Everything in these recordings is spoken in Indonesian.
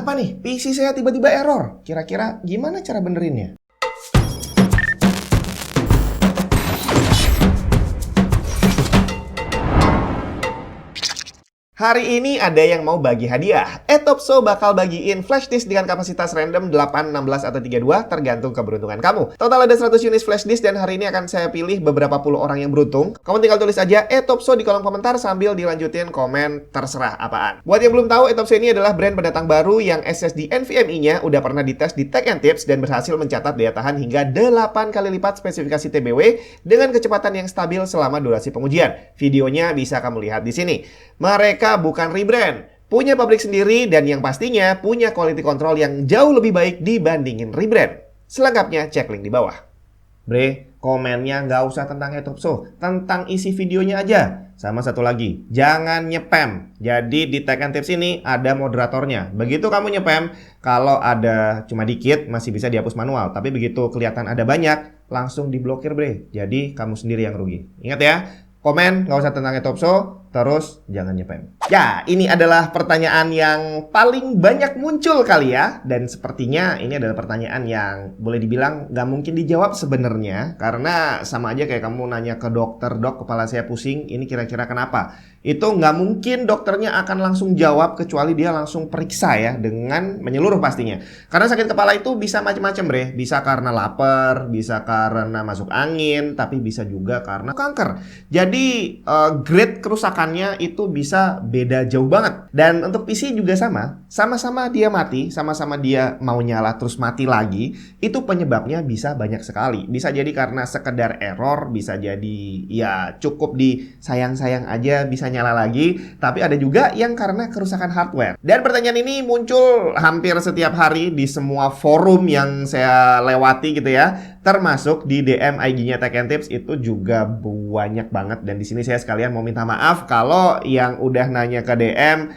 Kenapa nih PC saya tiba-tiba error? Kira-kira gimana cara benerinnya? Hari ini ada yang mau bagi hadiah. Etopso bakal bagiin flash disk dengan kapasitas random 8, 16, atau 32 tergantung keberuntungan kamu. Total ada 100 unit flash disk dan hari ini akan saya pilih beberapa puluh orang yang beruntung. Kamu tinggal tulis aja Etopso di kolom komentar sambil dilanjutin komen terserah apaan. Buat yang belum tahu, Etopso ini adalah brand pendatang baru yang SSD NVMe-nya udah pernah dites di Tech and Tips dan berhasil mencatat daya tahan hingga 8 kali lipat spesifikasi TBW dengan kecepatan yang stabil selama durasi pengujian. Videonya bisa kamu lihat di sini. Mereka bukan rebrand, punya pabrik sendiri dan yang pastinya punya quality control yang jauh lebih baik dibandingin rebrand. Selengkapnya cek link di bawah. Bre, komennya nggak usah tentang Etopso, tentang isi videonya aja. Sama satu lagi, jangan nyepam. Jadi di Tech and Tips ini ada moderatornya. Begitu kamu nyepam, kalau ada cuma dikit masih bisa dihapus manual. Tapi begitu kelihatan ada banyak, langsung diblokir bre. Jadi kamu sendiri yang rugi. Ingat ya, komen nggak usah tentang Etopso, terus jangan nyepam. Ya, ini adalah pertanyaan yang paling banyak muncul kali ya. Dan sepertinya ini adalah pertanyaan yang boleh dibilang nggak mungkin dijawab sebenarnya. Karena sama aja kayak kamu nanya ke dokter, dok kepala saya pusing, ini kira-kira kenapa? Itu nggak mungkin dokternya akan langsung jawab kecuali dia langsung periksa ya, dengan menyeluruh pastinya. Karena sakit kepala itu bisa macam-macam bre. Bisa karena lapar, bisa karena masuk angin, tapi bisa juga karena kanker. Jadi grade kerusakan itu bisa beda jauh banget. Dan untuk PC juga sama-sama dia mati, sama-sama dia mau nyala terus mati lagi, itu penyebabnya bisa banyak sekali. Bisa jadi karena sekedar error, bisa jadi ya cukup di sayang-sayang aja bisa nyala lagi, tapi ada juga yang karena kerusakan hardware. Dan pertanyaan ini muncul hampir setiap hari di semua forum yang saya lewati gitu ya. Termasuk di DM IG-nya Tech and Tips itu juga banyak banget. Dan di sini saya sekalian mau minta maaf kalau yang udah nanya ke DM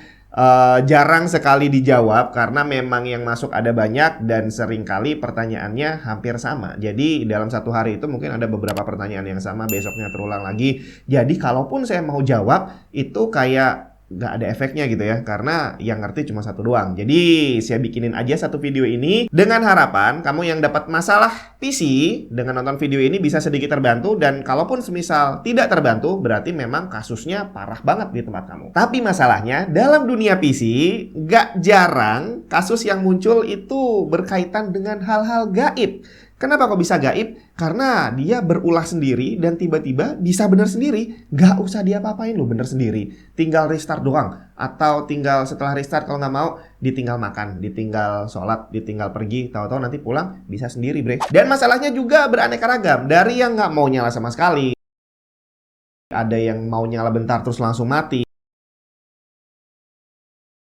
jarang sekali dijawab karena memang yang masuk ada banyak dan seringkali pertanyaannya hampir sama. Jadi dalam satu hari itu mungkin ada beberapa pertanyaan yang sama, besoknya terulang lagi. Jadi kalaupun saya mau jawab itu kayak nggak ada efeknya gitu ya, karena yang ngerti cuma satu doang. Jadi saya bikinin aja satu video ini dengan harapan kamu yang dapat masalah PC dengan nonton video ini bisa sedikit terbantu. Dan kalaupun semisal tidak terbantu, berarti memang kasusnya parah banget di tempat kamu. Tapi masalahnya dalam dunia PC nggak jarang kasus yang muncul itu berkaitan dengan hal-hal gaib. Kenapa kok bisa gaib? Karena dia berulah sendiri dan tiba-tiba bisa benar sendiri. Gak usah diapa-apain loh, bener sendiri. Tinggal restart doang. Atau tinggal setelah restart kalau nggak mau, ditinggal makan, ditinggal sholat, ditinggal pergi. Tahu-tahu nanti pulang bisa sendiri bre. Dan masalahnya juga beraneka ragam. Dari yang nggak mau nyala sama sekali, ada yang mau nyala bentar terus langsung mati.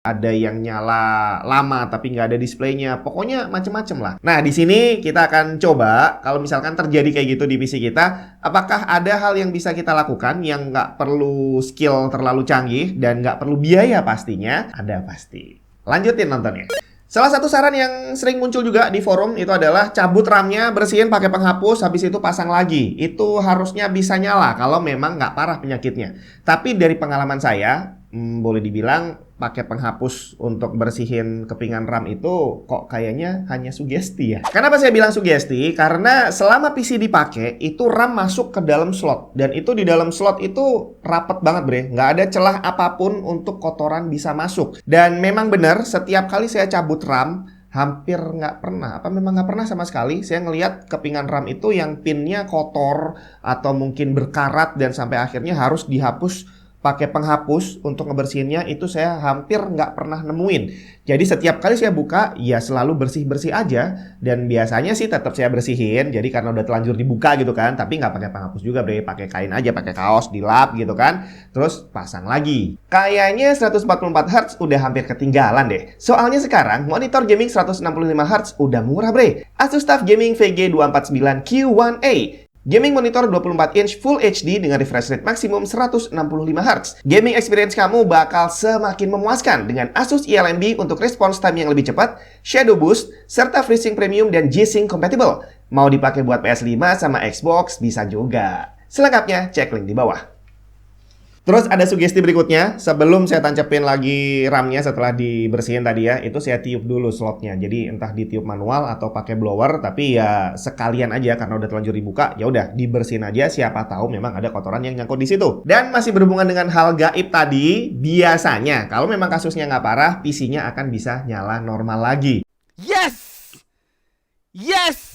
Ada yang nyala lama tapi nggak ada displaynya. Pokoknya macem-macem lah. Nah, di sini kita akan coba kalau misalkan terjadi kayak gitu di PC kita, apakah ada hal yang bisa kita lakukan yang nggak perlu skill terlalu canggih dan nggak perlu biaya pastinya? Ada pasti. Lanjutin nontonnya. Salah satu saran yang sering muncul juga di forum itu adalah cabut RAM-nya, bersihin pakai penghapus, habis itu pasang lagi. Itu harusnya bisa nyala kalau memang nggak parah penyakitnya. Tapi dari pengalaman saya, boleh dibilang pakai penghapus untuk bersihin kepingan RAM itu kok kayaknya hanya sugesti ya. Kenapa saya bilang sugesti? Karena selama PC dipakai itu RAM masuk ke dalam slot. Dan itu di dalam slot itu rapet banget bre. Nggak ada celah apapun untuk kotoran bisa masuk. Dan memang benar setiap kali saya cabut RAM, hampir nggak pernah, memang nggak pernah sama sekali saya ngelihat kepingan RAM itu yang pinnya kotor atau mungkin berkarat dan sampai akhirnya harus dihapus pakai penghapus untuk ngebersihinnya. Itu saya hampir nggak pernah nemuin. Jadi setiap kali saya buka ya selalu bersih-bersih aja. Dan biasanya sih tetap saya bersihin. Jadi karena udah telanjur dibuka gitu kan. Tapi nggak pakai penghapus juga bre. Pakai kain aja, pakai kaos, dilap gitu kan. Terus pasang lagi. Kayaknya 144 Hz udah hampir ketinggalan deh. Soalnya sekarang monitor gaming 165 Hz udah murah bre. Asus TUF Gaming VG249 Q1A. Gaming monitor 24 inch Full HD dengan refresh rate maksimum 165 Hz. Gaming experience kamu bakal semakin memuaskan dengan Asus eLMB untuk response time yang lebih cepat, Shadow Boost, serta FreeSync Premium dan G-Sync compatible. Mau dipakai buat PS5 sama Xbox bisa juga. Selengkapnya cek link di bawah. Terus ada sugesti berikutnya, sebelum saya tancapin lagi RAM-nya setelah dibersihin tadi ya, itu saya tiup dulu slotnya. Jadi entah ditiup manual atau pakai blower, tapi ya sekalian aja karena udah terlanjur dibuka, ya udah dibersihin aja, siapa tahu memang ada kotoran yang nyangkut di situ. Dan masih berhubungan dengan hal gaib tadi, biasanya kalau memang kasusnya nggak parah, PC-nya akan bisa nyala normal lagi. Yes! Yes!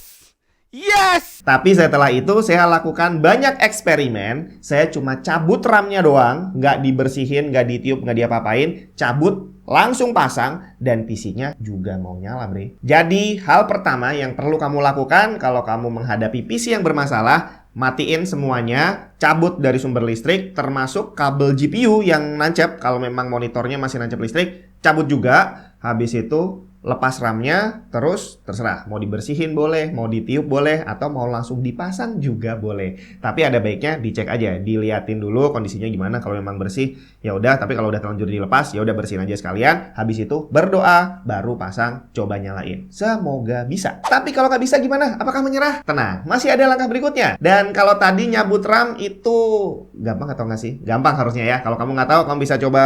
Yes! Tapi setelah itu saya lakukan banyak eksperimen. Saya cuma cabut RAM-nya doang, nggak dibersihin, nggak ditiup, nggak diapa-apain, cabut, langsung pasang, dan PC-nya juga mau nyala, bre. Jadi hal pertama yang perlu kamu lakukan kalau kamu menghadapi PC yang bermasalah, matiin semuanya, cabut dari sumber listrik, termasuk kabel GPU yang nancep. Kalau memang monitornya masih nancep listrik, cabut juga. Habis itu lepas RAM-nya, terus terserah mau dibersihin boleh, mau ditiup boleh, atau mau langsung dipasang juga boleh. Tapi ada baiknya dicek aja, diliatin dulu kondisinya gimana. Kalau memang bersih ya udah, tapi kalau udah terlanjur dilepas ya udah bersihin aja sekalian. Habis itu berdoa, baru pasang, coba nyalain. Semoga bisa. Tapi kalau nggak bisa gimana? Apakah menyerah? Tenang, masih ada langkah berikutnya. Dan kalau tadi nyabut RAM itu gampang atau nggak sih? Gampang harusnya ya. Kalau kamu nggak tahu, kamu bisa coba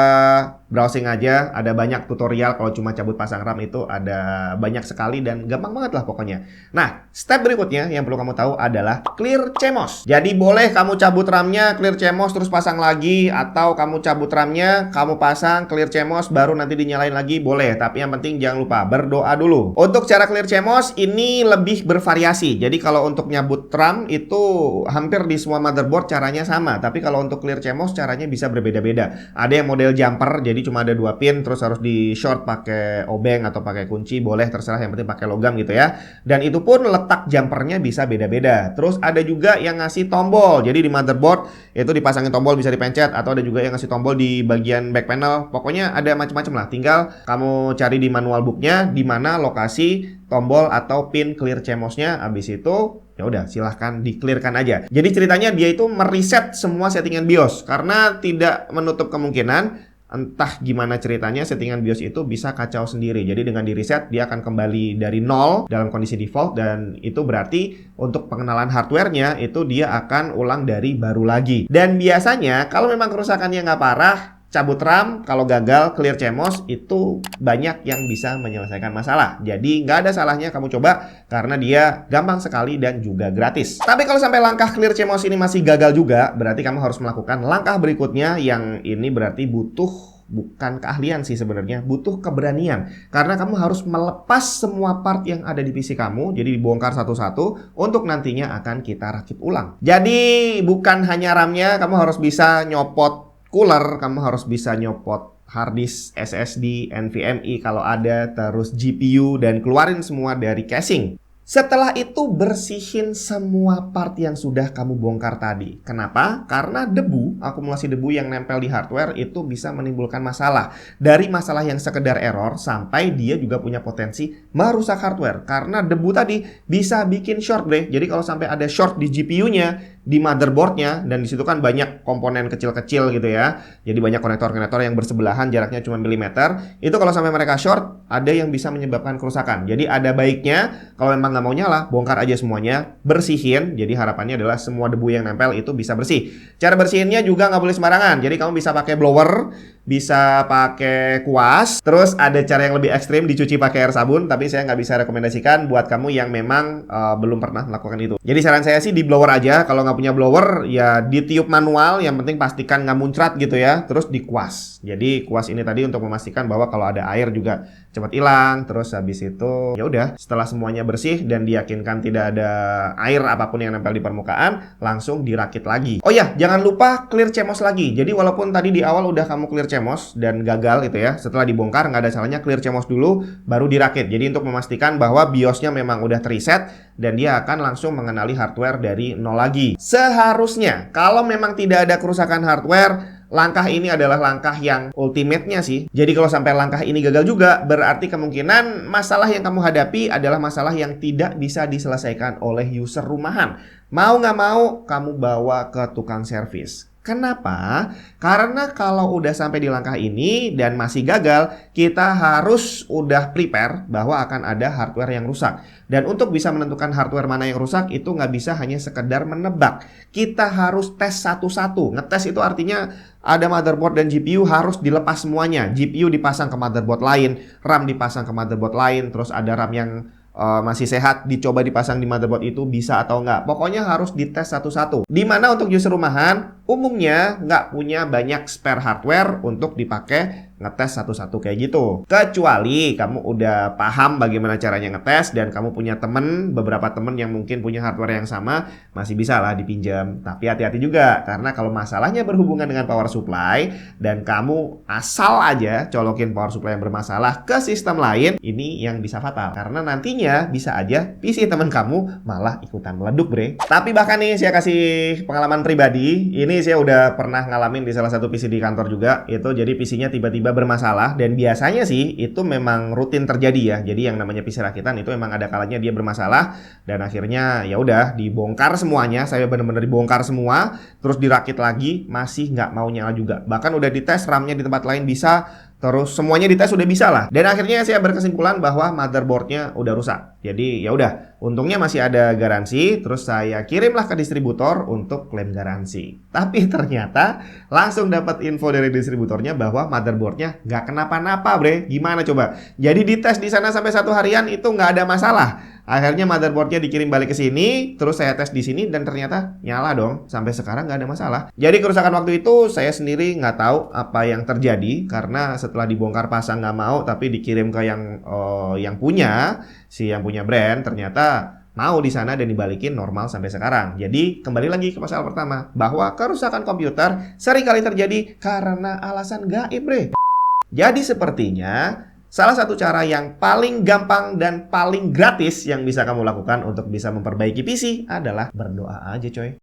browsing aja. Ada banyak tutorial kalau cuma cabut pasang RAM itu ada banyak sekali dan gampang banget lah pokoknya. Nah, step berikutnya yang perlu kamu tahu adalah clear CMOS. Jadi boleh kamu cabut RAM-nya, clear CMOS terus pasang lagi, atau kamu cabut RAM-nya, kamu pasang, clear CMOS baru nanti dinyalain lagi, boleh. Tapi yang penting jangan lupa berdoa dulu. Untuk cara clear CMOS ini lebih bervariasi. Jadi kalau untuk nyabut RAM itu hampir di semua motherboard caranya sama. Tapi kalau untuk clear CMOS caranya bisa berbeda-beda. Ada yang model jumper, jadi cuma ada 2 pin terus harus di short pakai obeng atau pakai kunci, boleh terserah, yang penting pakai logam gitu ya. Dan itu pun letak jumpernya bisa beda-beda. Terus ada juga yang ngasih tombol. Jadi di motherboard itu dipasangin tombol bisa dipencet, atau ada juga yang ngasih tombol di bagian back panel. Pokoknya ada macam-macam lah. Tinggal kamu cari di manual booknya di mana lokasi tombol atau pin clear CMOS-nya. Habis itu ya udah silahkan di-clearkan aja. Jadi ceritanya dia itu mereset semua settingan BIOS karena tidak menutup kemungkinan entah gimana ceritanya settingan BIOS itu bisa kacau sendiri. Jadi dengan di reset dia akan kembali dari nol dalam kondisi default, dan itu berarti untuk pengenalan hardware-nya itu dia akan ulang dari baru lagi. Dan biasanya kalau memang kerusakannya nggak parah, cabut RAM, kalau gagal clear CMOS itu banyak yang bisa menyelesaikan masalah. Jadi nggak ada salahnya kamu coba karena dia gampang sekali dan juga gratis. Tapi kalau sampai langkah clear CMOS ini masih gagal juga, berarti kamu harus melakukan langkah berikutnya yang ini berarti bukan keahlian sih sebenarnya, butuh keberanian. Karena kamu harus melepas semua part yang ada di PC kamu, jadi dibongkar satu-satu untuk nantinya akan kita rakit ulang. Jadi bukan hanya RAM-nya, kamu harus bisa nyopot cooler, kamu harus bisa nyopot hard disk, SSD, NVMe kalau ada, terus GPU, dan keluarin semua dari casing. Setelah itu bersihin semua part yang sudah kamu bongkar tadi. Kenapa? Karena debu, akumulasi debu yang nempel di hardware itu bisa menimbulkan masalah. Dari masalah yang sekedar error sampai dia juga punya potensi merusak hardware. Karena debu tadi bisa bikin short, bre. Jadi kalau sampai ada short di GPU-nya, di motherboard-nya, dan disitu kan banyak komponen kecil-kecil gitu ya. Jadi banyak konektor-konektor yang bersebelahan, jaraknya cuma milimeter. Itu kalau sampai mereka short, ada yang bisa menyebabkan kerusakan. Jadi ada baiknya kalau memang nggak mau nyala, bongkar aja semuanya, bersihin. Jadi harapannya adalah semua debu yang nempel itu bisa bersih. Cara bersihinnya juga nggak boleh sembarangan. Jadi kamu bisa pakai blower, bisa pakai kuas. Terus ada cara yang lebih ekstrim, dicuci pakai air sabun. Tapi saya nggak bisa rekomendasikan buat kamu yang memang belum pernah melakukan itu. Jadi saran saya sih di blower aja. Kalau nggak punya blower ya ditiup manual. Yang penting pastikan nggak muncrat gitu ya. Terus dikuas. Jadi kuas ini tadi untuk memastikan bahwa kalau ada air juga cepat hilang. Terus habis itu ya udah, setelah semuanya bersih dan diyakinkan tidak ada air apapun yang nempel di permukaan, langsung dirakit lagi. Oh ya, jangan lupa clear CMOS lagi. Jadi walaupun tadi di awal udah kamu clear CMOS dan gagal itu ya, setelah dibongkar nggak ada salahnya clear CMOS dulu baru dirakit. Jadi untuk memastikan bahwa BIOS-nya memang udah reset dan dia akan langsung mengenali hardware dari nol lagi. Seharusnya kalau memang tidak ada kerusakan hardware, langkah ini adalah langkah yang ultimate-nya sih. Jadi kalau sampai langkah ini gagal juga, berarti kemungkinan masalah yang kamu hadapi adalah masalah yang tidak bisa diselesaikan oleh user rumahan. Mau nggak mau, kamu bawa ke tukang servis. Kenapa? Karena kalau udah sampai di langkah ini dan masih gagal, kita harus udah prepare bahwa akan ada hardware yang rusak. Dan untuk bisa menentukan hardware mana yang rusak, itu nggak bisa hanya sekedar menebak. Kita harus tes satu-satu. Ngetes itu artinya ada motherboard dan GPU harus dilepas semuanya. GPU dipasang ke motherboard lain, RAM dipasang ke motherboard lain, terus ada RAM yang masih sehat dicoba dipasang di motherboard itu bisa atau enggak. Pokoknya harus dites satu-satu. Dimana untuk user rumahan umumnya nggak punya banyak spare hardware untuk dipakai ngetes satu-satu kayak gitu. Kecuali kamu udah paham bagaimana caranya ngetes dan kamu punya beberapa temen yang mungkin punya hardware yang sama, masih bisa lah dipinjam. Tapi hati-hati juga, karena kalau masalahnya berhubungan dengan power supply dan kamu asal aja colokin power supply yang bermasalah ke sistem lain, ini yang bisa fatal. Karena nantinya bisa aja PC teman kamu malah ikutan meleduk, bre. Tapi bahkan nih saya kasih pengalaman pribadi, ini saya udah pernah ngalamin di salah satu PC di kantor juga. Itu jadi PC-nya tiba-tiba bermasalah, dan biasanya sih itu memang rutin terjadi ya. Jadi yang namanya PC rakitan itu memang ada kalanya dia bermasalah, dan akhirnya ya udah dibongkar semuanya. Saya benar-benar dibongkar semua, terus dirakit lagi, masih nggak mau nyala juga. Bahkan udah dites RAM-nya di tempat lain bisa, terus semuanya dites udah bisa lah. Dan akhirnya saya berkesimpulan bahwa motherboardnya udah rusak. Jadi ya udah, untungnya masih ada garansi. Terus saya kirimlah ke distributor untuk klaim garansi. Tapi ternyata langsung dapat info dari distributornya bahwa motherboardnya nggak kenapa-napa, bre. Gimana coba? Jadi dites di sana sampai 1 harian itu nggak ada masalah. Akhirnya motherboardnya dikirim balik ke sini, terus saya tes di sini dan ternyata nyala dong. Sampai sekarang nggak ada masalah. Jadi kerusakan waktu itu saya sendiri nggak tahu apa yang terjadi, karena setelah dibongkar pasang nggak mau, tapi dikirim ke yang punya, yang punya brand, ternyata mau di sana dan dibalikin normal sampai sekarang. Jadi kembali lagi ke masalah pertama, bahwa kerusakan komputer seringkali terjadi karena alasan gaib, bre. Jadi sepertinya salah satu cara yang paling gampang dan paling gratis yang bisa kamu lakukan untuk bisa memperbaiki PC adalah berdoa aja, coy.